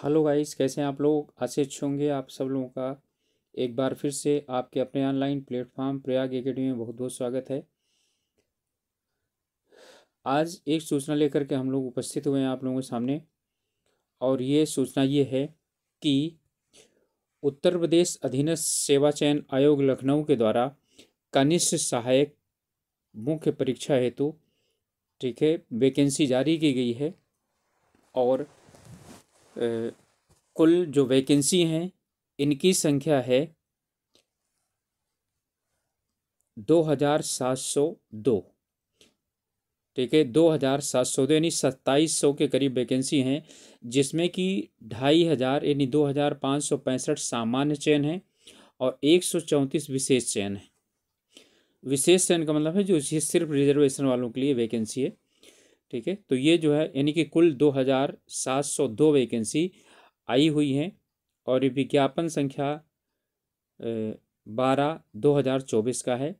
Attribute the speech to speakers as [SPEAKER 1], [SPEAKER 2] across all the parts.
[SPEAKER 1] Hello guys, कैसे हैं आप लोग। आज से अच्छे होंगे। आप सब लोगों का एक बार फिर से आपके अपने ऑनलाइन प्लेटफॉर्म प्रयाग एकेडमी में बहुत बहुत स्वागत है। आज एक सूचना लेकर के हम लोग उपस्थित हुए हैं आप लोगों के सामने, और ये सूचना ये है कि उत्तर प्रदेश अधीनस्थ सेवा चयन आयोग लखनऊ के द्वारा कनिष्ठ सहायक मुख्य परीक्षा हेतु ठीक है वैकेंसी जारी की गई है। और कुल जो वैकेंसी हैं इनकी संख्या है 2702। ठीक है, 2702 यानी 2700 के करीब वैकेंसी हैं, जिसमें कि 2500 यानी 2565 सामान्य चयन है और 134 विशेष चयन है। विशेष चयन का मतलब है जो सिर्फ रिजर्वेशन वालों के लिए वैकेंसी है। ठीक है, तो ये जो है यानी कि कुल 2702 वैकेंसी आई हुई हैं और ये विज्ञापन संख्या 12/2024 का है।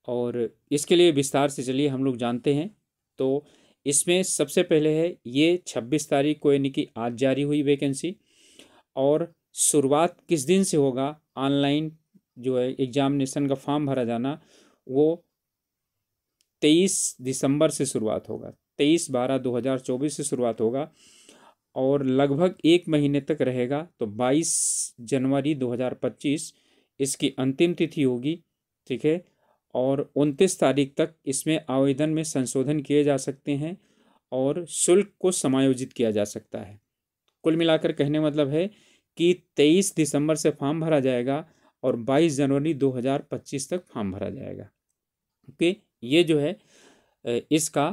[SPEAKER 1] और इसके लिए विस्तार से चलिए हम लोग जानते हैं। तो इसमें सबसे पहले है ये 26 तारीख को यानी कि आज जारी हुई वैकेंसी। और शुरुआत किस दिन से होगा ऑनलाइन जो है एग्जामिनेशन का फॉर्म भरा जाना, वो 23 दिसंबर से शुरुआत होगा। 23/12/2024 से शुरुआत होगा और लगभग एक महीने तक रहेगा। तो 22 जनवरी 2025 इसकी अंतिम तिथि होगी। ठीक है, और 29 तारीख तक इसमें आवेदन में संशोधन किए जा सकते हैं और शुल्क को समायोजित किया जा सकता है। कुल मिलाकर कहने मतलब है कि 23 दिसंबर से फॉर्म भरा जाएगा और 22 जनवरी 2025 तक फॉर्म भरा जाएगा। ओके, ये जो है इसका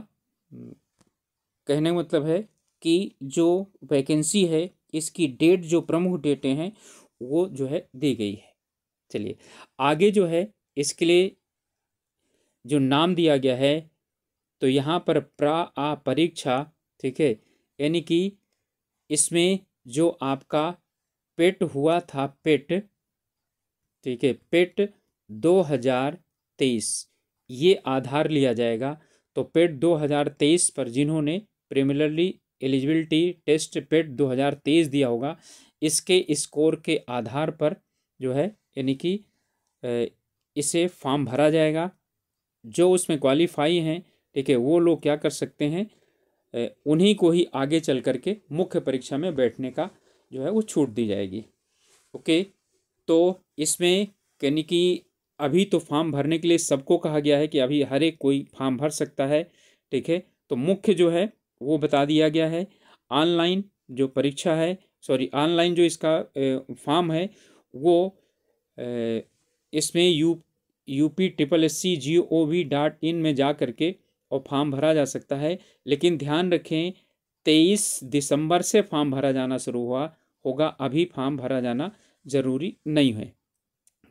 [SPEAKER 1] कहने का मतलब है कि जो वैकेंसी है इसकी डेट, जो प्रमुख डेटें हैं वो जो है दी गई है। चलिए आगे जो है इसके लिए जो नाम दिया गया है, तो यहाँ पर परीक्षा, ठीक है, यानी कि इसमें जो आपका पेट हुआ था, पेट, ठीक है, पेट 2023 ये आधार लिया जाएगा। तो पेट 2023 पर जिन्होंने प्रीलिमिनरी एलिजिबिलिटी टेस्ट पेट 2023 दिया होगा, इसके स्कोर के आधार पर जो है यानी कि इसे फॉर्म भरा जाएगा। जो उसमें क्वालिफाई हैं, ठीक है, वो लोग क्या कर सकते हैं, उन्हीं को ही आगे चल करके मुख्य परीक्षा में बैठने का जो है वो छूट दी जाएगी। ओके, तो इसमें यानी कि अभी तो फॉर्म भरने के लिए सबको कहा गया है कि अभी हर एक कोई फॉर्म भर सकता है। ठीक है, तो मुख्य जो है वो बता दिया गया है। ऑनलाइन जो परीक्षा है, सॉरी ऑनलाइन जो इसका फॉर्म है वो इसमें UP SSC.gov.in में जा करके और फॉर्म भरा जा सकता है। लेकिन ध्यान रखें 23 दिसंबर से फॉर्म भरा जाना शुरू होगा, अभी फॉर्म भरा जाना जरूरी नहीं है।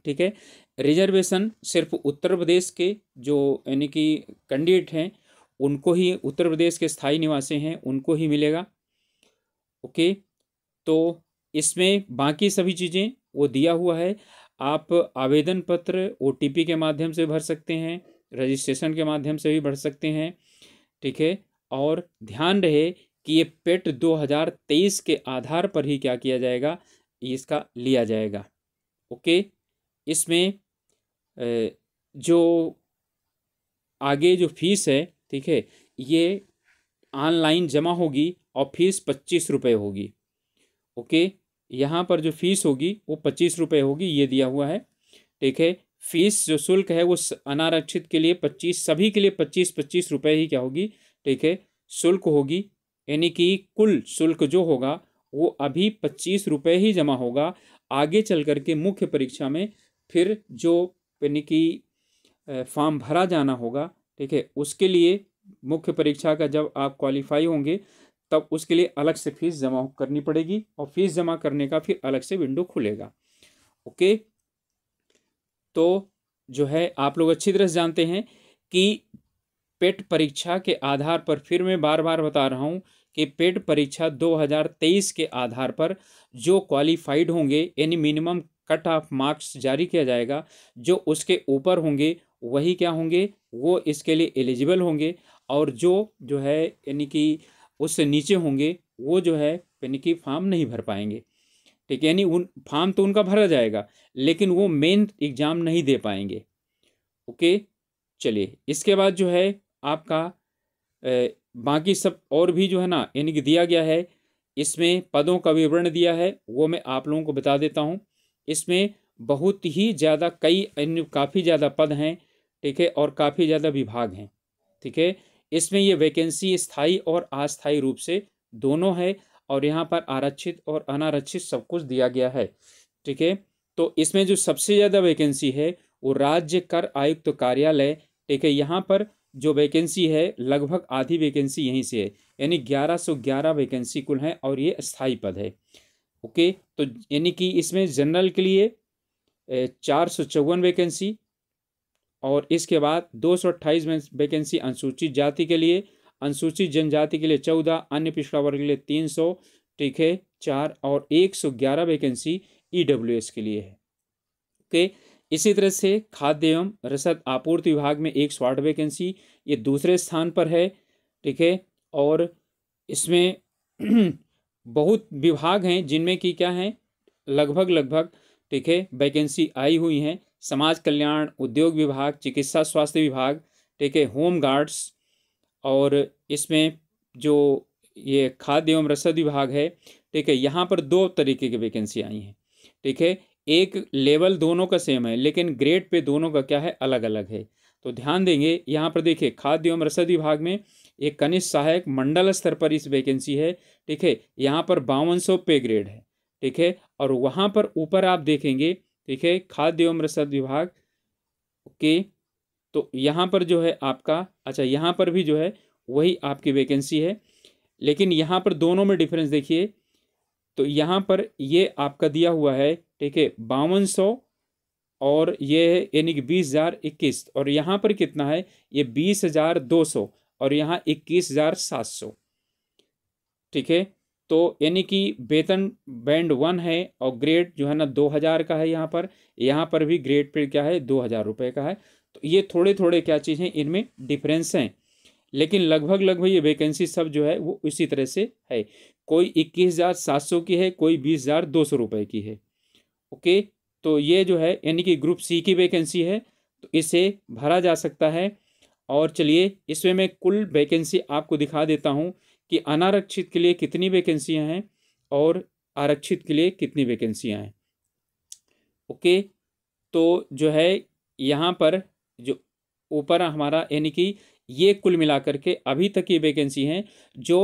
[SPEAKER 1] ठीक है, रिजर्वेशन सिर्फ उत्तर प्रदेश के जो यानी कि कैंडिडेट हैं उनको ही, उत्तर प्रदेश के स्थायी निवासी हैं उनको ही मिलेगा। ओके, तो इसमें बाकी सभी चीज़ें वो दिया हुआ है। आप आवेदन पत्र OTP के माध्यम से भर सकते हैं, रजिस्ट्रेशन के माध्यम से भी भर सकते हैं। ठीक है, और ध्यान रहे कि ये पेट 2023 के आधार पर ही क्या किया जाएगा, इसका लिया जाएगा। ओके, इसमें जो आगे जो फीस है, ठीक है, ये ऑनलाइन जमा होगी और फीस 25 रुपये होगी। ओके, यहाँ पर जो फीस होगी वो 25 रुपये होगी, ये दिया हुआ है। ठीक है, फीस जो शुल्क है वो अनारक्षित के लिए 25, सभी के लिए 25 रुपये ही क्या होगी, ठीक है, शुल्क होगी। यानी कि कुल शुल्क जो होगा वो अभी 25 रुपये ही जमा होगा। आगे चल करके मुख्य परीक्षा में फिर जो यानी कि फॉर्म भरा जाना होगा, ठीक है, उसके लिए मुख्य परीक्षा का जब आप क्वालिफाई होंगे तब उसके लिए अलग से फीस जमा करनी पड़ेगी और फीस जमा करने का फिर अलग से विंडो खुलेगा। ओके, तो जो है आप लोग अच्छी तरह से जानते हैं कि पेट परीक्षा के आधार पर, फिर मैं बार बार बता रहा हूं कि पेट परीक्षा 2023 के आधार पर जो क्वालिफाइड होंगे यानी मिनिमम कट ऑफ मार्क्स जारी किया जाएगा, जो उसके ऊपर होंगे वही क्या होंगे, वो इसके लिए एलिजिबल होंगे। और जो है यानी कि उससे नीचे होंगे वो जो है यानी कि फॉर्म नहीं भर पाएंगे। ठीक है, यानी उन फॉर्म तो उनका भरा जाएगा लेकिन वो मेन एग्जाम नहीं दे पाएंगे। ओके, चलिए इसके बाद जो है आपका बाकी सब और भी जो है ना यानी कि दिया गया है, इसमें पदों का विवरण दिया है, वो मैं आप लोगों को बता देता हूँ। इसमें बहुत ही ज़्यादा कई अन्य काफ़ी ज़्यादा पद हैं, ठीक है, और काफ़ी ज़्यादा विभाग हैं। ठीक है, इसमें ये वैकेंसी स्थायी और अस्थायी रूप से दोनों है, और यहाँ पर आरक्षित और अनारक्षित सब कुछ दिया गया है। ठीक है, तो इसमें जो सबसे ज़्यादा वैकेंसी है वो राज्य कर आयुक्त कार्यालय, ठीक है, यहाँ पर जो वैकेंसी है लगभग आधी वैकेंसी यहीं से है, यानी 1111 वैकेंसी कुल है और ये स्थायी पद है। ओके, तो यानी कि इसमें जनरल के लिए 454 वैकेंसी, और इसके बाद 228 वैकेंसी अनुसूचित जाति के लिए, अनुसूचित जनजाति के लिए 14, अन्य पिछड़ा वर्ग के लिए 300, ठीक है 4, और 111 वैकेंसी ईडब्ल्यूएस के लिए है। ओके, इसी तरह से खाद्य एवं रसद आपूर्ति विभाग में 108 वैकेंसी, ये दूसरे स्थान पर है। ठीक है, और इसमें बहुत विभाग हैं जिनमें कि क्या है लगभग ठीक है वैकेंसी आई हुई हैं। समाज कल्याण, उद्योग विभाग, चिकित्सा स्वास्थ्य विभाग, ठीक है, होम गार्ड्स, और इसमें जो ये खाद्य एवं रसद विभाग है, ठीक है, यहाँ पर 2 तरीके की वैकेंसी आई हैं। ठीक है, एक लेवल दोनों का सेम है लेकिन ग्रेड पे दोनों का क्या है अलग अलग है। तो ध्यान देंगे यहाँ पर देखिए खाद्य एवं रसद विभाग में एक कनिष्ठ सहायक मंडल स्तर पर इस वैकेंसी है। ठीक है, यहाँ पर 5200 पे ग्रेड है। ठीक है, और वहाँ पर ऊपर आप देखेंगे, ठीक है, खाद्य एवं रसद विभाग, ओके, तो यहाँ पर जो है आपका, अच्छा यहाँ पर भी जो है वही आपकी वैकेंसी है, लेकिन यहाँ पर दोनों में डिफरेंस देखिए। तो यहाँ पर ये आपका दिया हुआ है, ठीक है, 5200, और ये है यानी कि 20,021, और यहाँ पर कितना है ये 20,200, और यहाँ 21,700। ठीक है, तो यानी कि वेतन बैंड 1 है और ग्रेड जो है ना 2000 का है। यहाँ पर भी ग्रेड पे क्या है 2000 रुपये का है। तो ये थोड़े थोड़े क्या चीज़ हैं, इनमें डिफरेंस हैं, लेकिन लगभग ये वैकेंसी सब जो है वो इसी तरह से है। कोई 21,700 की है, कोई 20,200 रुपये की है। ओके, तो ये जो है यानी कि ग्रुप सी की वैकेंसी है, तो इसे भरा जा सकता है। और चलिए इसमें मैं कुल वैकेंसी आपको दिखा देता हूँ कि अनारक्षित के लिए कितनी वैकेंसियाँ हैं और आरक्षित के लिए कितनी वैकेंसियाँ हैं। ओके, तो जो है यहाँ पर जो ऊपर हमारा यानी कि ये कुल मिलाकर के अभी तक ये वैकेंसी हैं जो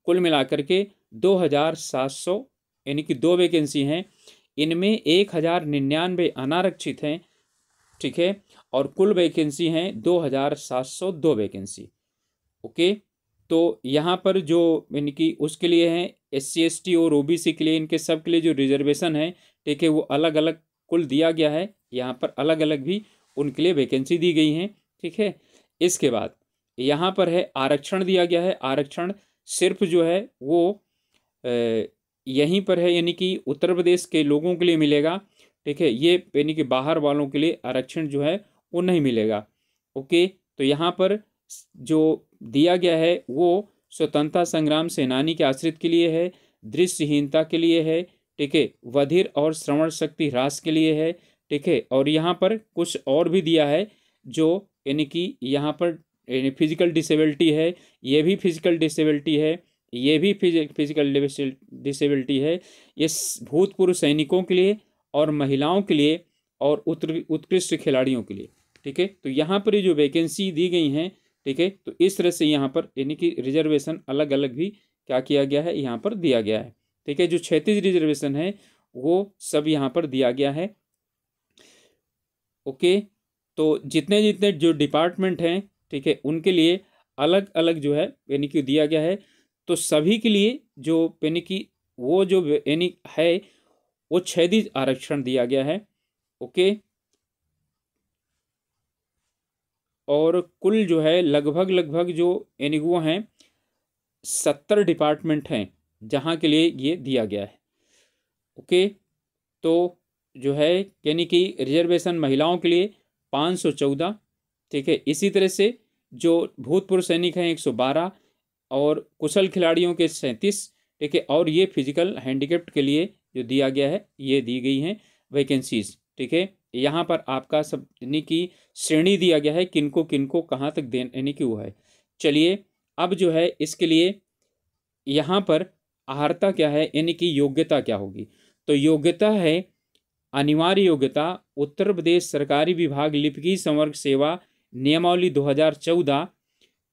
[SPEAKER 1] कुल मिलाकर के 2,700 यानी कि 2 वैकेंसी हैं। इनमें 1,099 अनारक्षित हैं। ठीक है, और कुल वैकेंसी हैं 2,702 वैकेंसी। ओके, तो यहाँ पर जो यानी कि उसके लिए हैं SC ST और OBC के लिए, इनके सब के लिए जो रिजर्वेशन है, ठीक है, वो अलग अलग कुल दिया गया है। यहाँ पर अलग अलग भी उनके लिए वैकेंसी दी गई हैं। ठीक है, इसके बाद यहाँ पर है आरक्षण दिया गया है। आरक्षण सिर्फ जो है वो यहीं पर है, यानी कि उत्तर प्रदेश के लोगों के लिए मिलेगा। ठीक है, ये यानी कि बाहर वालों के लिए आरक्षण जो है वो नहीं मिलेगा। ओके, तो यहाँ पर जो दिया गया है वो स्वतंत्रता संग्राम सेनानी के आश्रित के लिए है, दृष्टिहीनता के लिए है, ठीक है, बधिर और श्रवण शक्ति ह्रास के लिए है। ठीक है, और यहाँ पर कुछ और भी दिया है जो यानी कि यहाँ पर फिजिकल डिसेबिलिटी है, ये भी फिजिकल डिसेबिलिटी है, ये भी फिजिकल डिसेबिलिटी है। ये भूतपूर्व सैनिकों के लिए और महिलाओं के लिए और उत्कृष्ट खिलाड़ियों के लिए। ठीक है, तो यहाँ पर ये जो वैकेंसी दी गई हैं, ठीक है, तो इस तरह से यहाँ पर यानी कि रिजर्वेशन अलग अलग भी क्या किया गया है, यहाँ पर दिया गया है। ठीक है, जो 36 रिजर्वेशन है वो सब यहाँ पर दिया गया है। ओके, तो जितने जितने जो डिपार्टमेंट हैं, ठीक है, उनके लिए अलग अलग जो है यानी कि दिया गया है। तो सभी के लिए जो यानी कि वो जो यानी है वो 6 आरक्षण दिया गया है। ओके, और कुल जो है लगभग जो यानी वो हैं 70 डिपार्टमेंट हैं जहाँ के लिए ये दिया गया है। ओके, तो जो है यानी कि रिजर्वेशन महिलाओं के लिए 514। ठीक है, इसी तरह से जो भूतपूर्व सैनिक हैं 112, और कुशल खिलाड़ियों के 37, ठीक है। और ये फिजिकल हैंडीकैप्ड के लिए जो दिया गया है, ये दी गई हैं वैकेंसीज, ठीक है। यहाँ पर आपका सब यानी कि श्रेणी दिया गया है किनको किनको कहाँ तक देने यानी कि वो है। चलिए अब जो है इसके लिए यहाँ पर अहर्ता क्या है यानी कि योग्यता क्या होगी। तो योग्यता है अनिवार्य योग्यता उत्तर प्रदेश सरकारी विभाग लिपिकी संवर्ग सेवा नियमावली 2014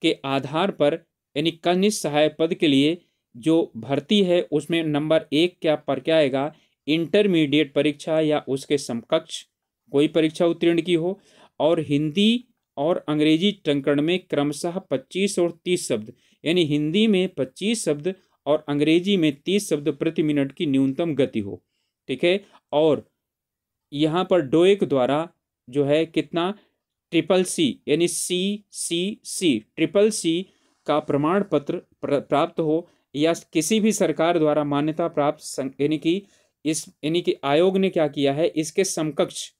[SPEAKER 1] के आधार पर यानी कनिष्ठ सहायक पद के लिए जो भर्ती है उसमें नंबर 1 क्या आएगा, इंटरमीडिएट परीक्षा या उसके समकक्ष कोई परीक्षा उत्तीर्ण की हो, और हिंदी और अंग्रेजी टंकण में क्रमशः 25 और 30 शब्द, यानी हिंदी में 25 शब्द और अंग्रेजी में 30 शब्द प्रति मिनट की न्यूनतम गति हो, ठीक है। और यहाँ पर डोएक द्वारा जो है कितना CCC यानी CCC CCC का प्रमाण पत्र प्राप्त हो, या किसी भी सरकार द्वारा मान्यता प्राप्त यानी कि इस यानी कि आयोग ने क्या किया है, इसके समकक्ष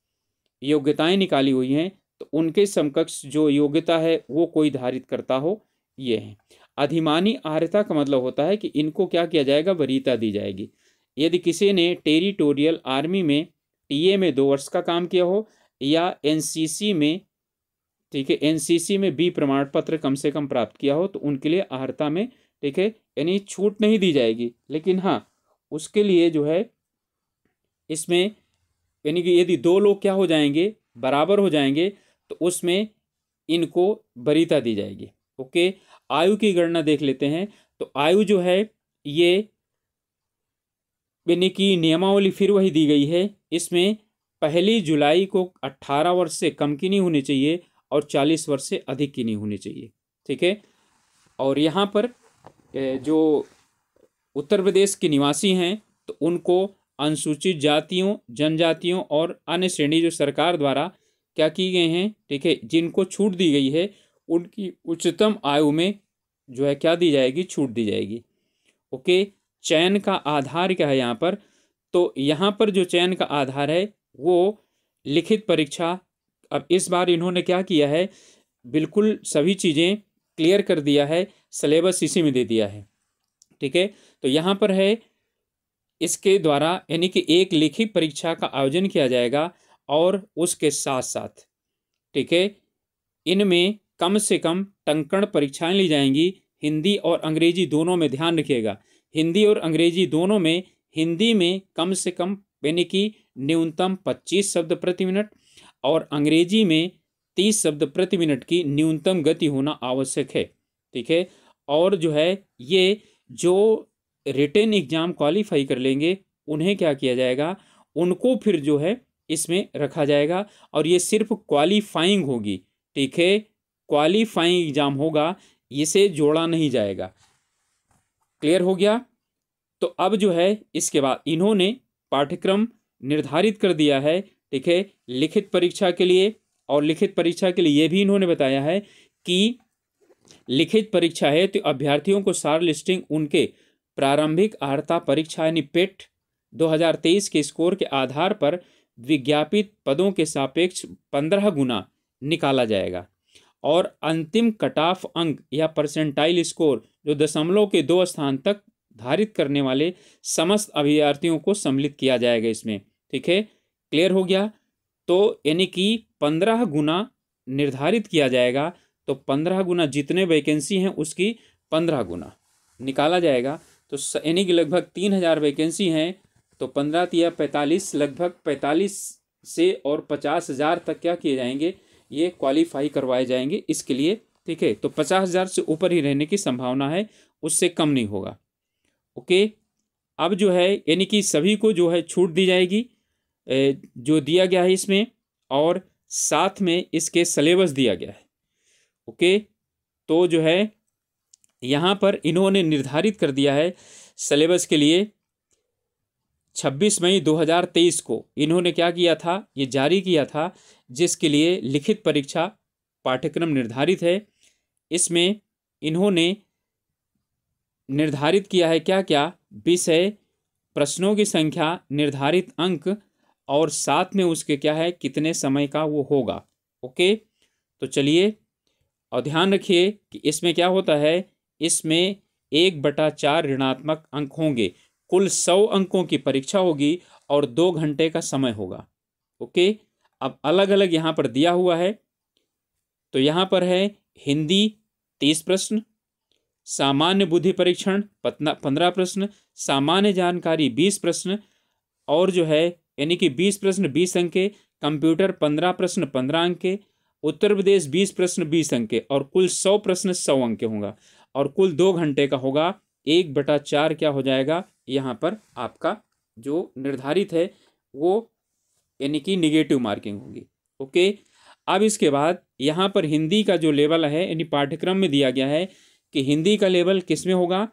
[SPEAKER 1] योग्यताएं निकाली हुई हैं, तो उनके समकक्ष जो योग्यता है वो कोई धारित करता हो, ये है। अधिमानी आर्यता का मतलब होता है कि इनको क्या किया जाएगा, वरीयता दी जाएगी। यदि किसी ने टेरिटोरियल आर्मी में टीए में 2 वर्ष का काम किया हो, या एनसीसी में, ठीक है, एनसीसी में बी प्रमाण पत्र कम से कम प्राप्त किया हो, तो उनके लिए अहर्ता में, ठीक है, यानी छूट नहीं दी जाएगी। लेकिन हाँ, उसके लिए जो है इसमें यानी कि यदि 2 लोग क्या हो जाएंगे, बराबर हो जाएंगे, तो उसमें इनको वरीयता दी जाएगी। ओके, आयु की गणना देख लेते हैं। तो आयु जो है ये यानी कि नियमावली फिर वही दी गई है। इसमें 1 जुलाई को 18 वर्ष से कम की नहीं होनी चाहिए और 40 वर्ष से अधिक की नहीं होनी चाहिए, ठीक है। और यहाँ पर जो उत्तर प्रदेश के निवासी हैं तो उनको अनुसूचित जातियों, जनजातियों और अन्य श्रेणी जो सरकार द्वारा क्या की गए हैं, ठीक है, जिनको छूट दी गई है, उनकी उच्चतम आयु में जो है क्या दी जाएगी, छूट दी जाएगी। ओके, चयन का आधार क्या है यहाँ पर, तो यहाँ पर जो चयन का आधार है वो लिखित परीक्षा। अब इस बार इन्होंने क्या किया है, बिल्कुल सभी चीज़ें क्लियर कर दिया है, सिलेबस इसी में दे दिया है, ठीक है। तो यहाँ पर है इसके द्वारा यानी कि एक लिखित परीक्षा का आयोजन किया जाएगा, और उसके साथ साथ, ठीक है, इनमें कम से कम टंकण परीक्षाएं ली जाएंगी, हिंदी और अंग्रेजी दोनों में। ध्यान रखिएगा, हिंदी और अंग्रेजी दोनों में, हिंदी में कम से कम यानी कि न्यूनतम 25 शब्द प्रति मिनट, और अंग्रेजी में 30 शब्द प्रति मिनट की न्यूनतम गति होना आवश्यक है, ठीक है। और जो है ये जो रिटन एग्जाम क्वालिफाई कर लेंगे उन्हें क्या किया जाएगा, उनको फिर जो है इसमें रखा जाएगा, और ये सिर्फ क्वालिफाइंग होगी, ठीक है, क्वालिफाइंग एग्जाम होगा, इसे जोड़ा नहीं जाएगा। क्लियर हो गया। तो अब जो है इसके बाद इन्होंने पाठ्यक्रम निर्धारित कर दिया है, ठीक है, लिखित परीक्षा के लिए। और लिखित परीक्षा के लिए ये भी इन्होंने बताया है कि लिखित परीक्षा है तो अभ्यर्थियों को सार लिस्टिंग उनके प्रारंभिक अर्हता परीक्षा यानी पेट 2023 के स्कोर के आधार पर विज्ञापित पदों के सापेक्ष 15 गुना निकाला जाएगा, और अंतिम कट ऑफ अंक या परसेंटाइल स्कोर जो दशमलव के 2 स्थान तक धारित करने वाले समस्त अभ्यर्थियों को सम्मिलित किया जाएगा इसमें, ठीक है। क्लियर हो गया। तो यानी कि 15 गुना निर्धारित किया जाएगा, तो 15 गुना जितने वैकेंसी हैं उसकी 15 गुना निकाला जाएगा। तो यानी कि लगभग 3000 वैकेंसी हैं, तो 15 या 45, लगभग 45 से और 50,000 तक क्या किए जाएंगे, ये क्वालिफाई करवाए जाएंगे इसके लिए, ठीक है। तो 50,000 से ऊपर ही रहने की संभावना है, उससे कम नहीं होगा। ओके, अब जो है यानी कि सभी को जो है छूट दी जाएगी जो दिया गया है इसमें, और साथ में इसके सिलेबस दिया गया है। ओके, तो जो है यहाँ पर इन्होंने निर्धारित कर दिया है सिलेबस के लिए 26 मई 2023 को इन्होंने क्या किया था, ये जारी किया था, जिसके लिए लिखित परीक्षा पाठ्यक्रम निर्धारित है। इसमें इन्होंने निर्धारित किया है क्या क्या, विषय, प्रश्नों की संख्या, निर्धारित अंक, और साथ में उसके क्या है कितने समय का वो होगा। ओके, तो चलिए और ध्यान रखिए कि इसमें क्या होता है, इसमें 1/4 ऋणात्मक अंक होंगे। कुल 100 अंकों की परीक्षा होगी और 2 घंटे का समय होगा। ओके, अब अलग अलग यहाँ पर दिया हुआ है। तो यहाँ पर है हिंदी 30 प्रश्न, सामान्य बुद्धि परीक्षण 15 प्रश्न, सामान्य जानकारी 20 प्रश्न, और जो है यानी कि 20 प्रश्न 20 अंक के, कंप्यूटर 15 प्रश्न 15 अंक के, उत्तर प्रदेश 20 प्रश्न 20 अंक के, और कुल 100 प्रश्न 100 अंक के होगा और कुल 2 घंटे का होगा। 1/4 क्या हो जाएगा यहाँ पर आपका जो निर्धारित है वो यानी कि निगेटिव मार्किंग होगी। ओके, अब इसके बाद यहाँ पर हिंदी का जो लेवल है यानी पाठ्यक्रम में दिया गया है कि हिंदी का लेवल किस में होगा,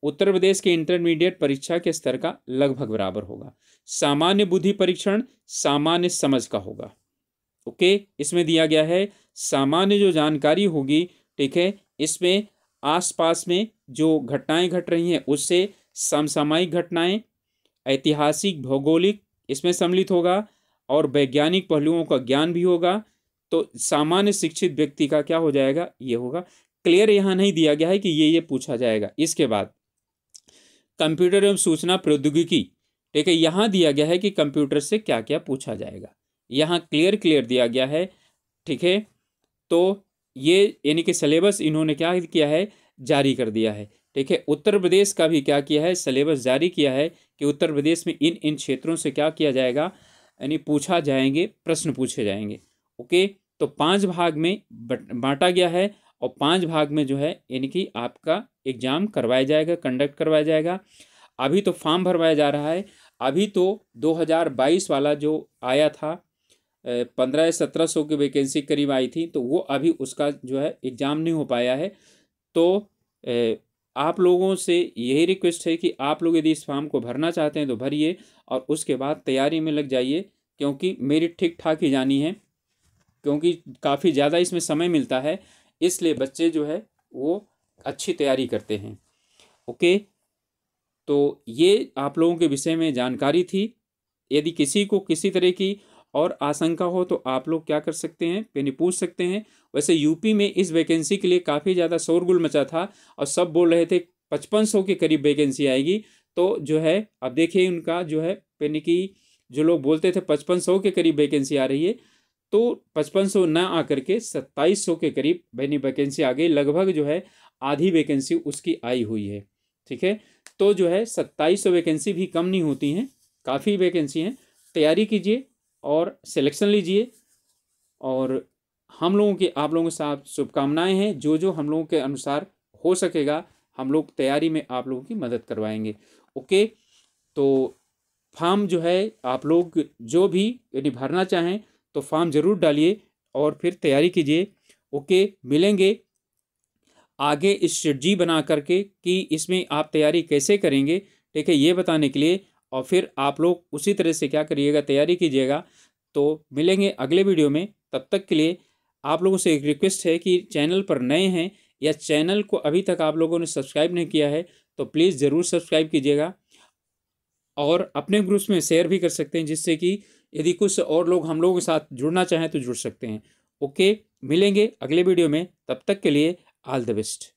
[SPEAKER 1] उत्तर प्रदेश के इंटरमीडिएट परीक्षा के स्तर का लगभग बराबर होगा। सामान्य बुद्धि परीक्षण सामान्य समझ का होगा। ओके, इसमें दिया गया है सामान्य जो जानकारी होगी, ठीक है, इसमें आसपास में जो घटनाएं घट रही हैं उससे समसामयिक घटनाएं, ऐतिहासिक भौगोलिक इसमें सम्मिलित होगा और वैज्ञानिक पहलुओं का ज्ञान भी होगा। तो सामान्य शिक्षित व्यक्ति का क्या हो जाएगा, ये होगा। क्लियर यहाँ नहीं दिया गया है कि ये पूछा जाएगा। इसके बाद कंप्यूटर एवं सूचना प्रौद्योगिकी, ठीक है, यहाँ दिया गया है कि कंप्यूटर से क्या क्या पूछा जाएगा, यहाँ क्लियर दिया गया है। ठीक है, तो ये यानी कि सिलेबस इन्होंने क्या किया है, जारी कर दिया है। ठीक है, उत्तर प्रदेश का भी क्या किया है, सिलेबस जारी किया है कि उत्तर प्रदेश में इन इन क्षेत्रों से क्या किया जाएगा, यानी पूछा जाएंगे, प्रश्न पूछे जाएंगे। ओके, तो 5 भाग में बांटा गया है और 5 भाग में जो है यानी कि आपका एग्जाम करवाया जाएगा, कंडक्ट करवाया जाएगा। अभी तो फॉर्म भरवाया जा रहा है। अभी तो 2022 वाला जो आया था 1500-1700 की वैकेंसी करीब आई थी, तो वो अभी उसका जो है एग्ज़ाम नहीं हो पाया है। तो आप लोगों से यही रिक्वेस्ट है कि आप लोग यदि इस फॉर्म को भरना चाहते हैं तो भरिए और उसके बाद तैयारी में लग जाइए, क्योंकि मेरी ठीक ठाक ही जानी है, क्योंकि काफ़ी ज़्यादा इसमें समय मिलता है, इसलिए बच्चे जो है वो अच्छी तैयारी करते हैं। ओके, तो ये आप लोगों के विषय में जानकारी थी। यदि किसी को किसी तरह की और आशंका हो तो आप लोग क्या कर सकते हैं, यानी पूछ सकते हैं। वैसे यूपी में इस वैकेंसी के लिए काफ़ी ज़्यादा शोरगुल मचा था और सब बोल रहे थे 5500 के करीब वैकेंसी आएगी। तो जो है अब देखिए उनका जो है, यानी कि जो लोग बोलते थे 5500 के करीब वैकेंसी आ रही है, तो 5500 ना आकर के 2700 के करीब यानी वैकेंसी आ गई। लगभग जो है आधी वैकेंसी उसकी आई हुई है। ठीक है, तो जो है 2700 वैकेंसी भी कम नहीं होती हैं, काफ़ी वैकेंसी हैं। तैयारी कीजिए और सिलेक्शन लीजिए, और हम लोगों की आप लोगों के साथ शुभकामनाएं हैं। जो जो हम लोगों के अनुसार हो सकेगा हम लोग तैयारी में आप लोगों की मदद करवाएंगे। ओके, तो फॉर्म जो है आप लोग जो भी यदि भरना चाहें तो फॉर्म ज़रूर डालिए और फिर तैयारी कीजिए। ओके, मिलेंगे आगे स्ट्रेटजी बना करके कि इसमें आप तैयारी कैसे करेंगे, ठीक है, ये बताने के लिए, और फिर आप लोग उसी तरह से क्या करिएगा, तैयारी कीजिएगा। तो मिलेंगे अगले वीडियो में। तब तक के लिए आप लोगों से एक रिक्वेस्ट है कि चैनल पर नए हैं या चैनल को अभी तक आप लोगों ने सब्सक्राइब नहीं किया है तो प्लीज़ ज़रूर सब्सक्राइब कीजिएगा और अपने ग्रुप्स में शेयर भी कर सकते हैं, जिससे कि यदि कुछ और लोग हम लोगों के साथ जुड़ना चाहें तो जुड़ सकते हैं। ओके, मिलेंगे अगले वीडियो में। तब तक के लिए ऑल द बेस्ट।